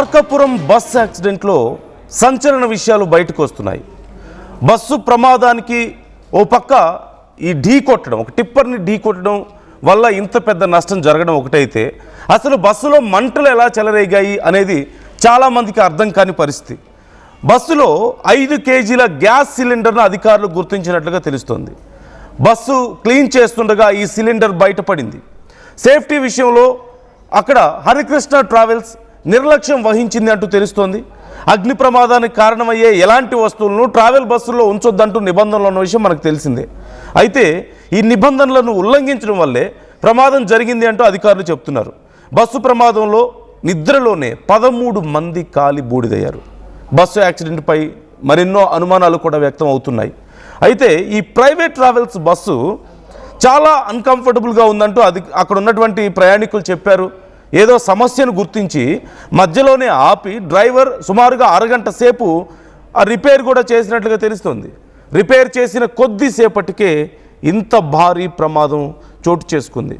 Markapuram bus యాక్సిడెంట్లో సంచలన విషయాలు బయటకు వస్తున్నాయి. బస్సు ప్రమాదానికి ఓ పక్క ఈ ఢీకొట్టడం, ఒక టిప్పర్ని ఢీకొట్టడం వల్ల ఇంత పెద్ద నష్టం జరగడం ఒకటైతే, అసలు బస్సులో మంటలు ఎలా చెలరేగాయి అనేది చాలామందికి అర్థం కాని పరిస్థితి. బస్సులో 5 కేజీల గ్యాస్ సిలిండర్ను అధికారులు గుర్తించినట్లుగా తెలుస్తోంది. బస్సు క్లీన్ చేస్తుండగా ఈ సిలిండర్ బయటపడింది. సేఫ్టీ విషయంలో అక్కడ హరికృష్ణ ట్రావెల్స్ నిర్లక్ష్యం వహించింది అంటూ తెలుస్తోంది. అగ్ని ప్రమాదానికి కారణమయ్యే ఎలాంటి వస్తువులను ట్రావెల్ బస్సుల్లో ఉంచొద్దంటూ నిబంధనలు ఉన్న విషయం మనకు తెలిసిందే. అయితే ఈ నిబంధనలను ఉల్లంఘించడం వల్లే ప్రమాదం జరిగింది అంటూ అధికారులు చెప్తున్నారు. బస్సు ప్రమాదంలో నిద్రలోనే 13 మంది కాలి బూడిదయ్యారు. బస్సు యాక్సిడెంట్పై మరెన్నో అనుమానాలు కూడా వ్యక్తం అవుతున్నాయి. అయితే ఈ ప్రైవేట్ ట్రావెల్స్ బస్సు చాలా అన్కంఫర్టబుల్గా ఉందంటూ అక్కడ ఉన్నటువంటి ప్రయాణికులు చెప్పారు. ఏదో సమస్యను గుర్తించి మధ్యలోనే ఆపి డ్రైవర్ సుమారుగా అరగంట సేపు ఆ రిపేర్ కూడా చేసినట్లుగా తెలుస్తుంది. రిపేర్ చేసిన కొద్దిసేపటికే ఇంత భారీ ప్రమాదం చోటు చేసుకుంది.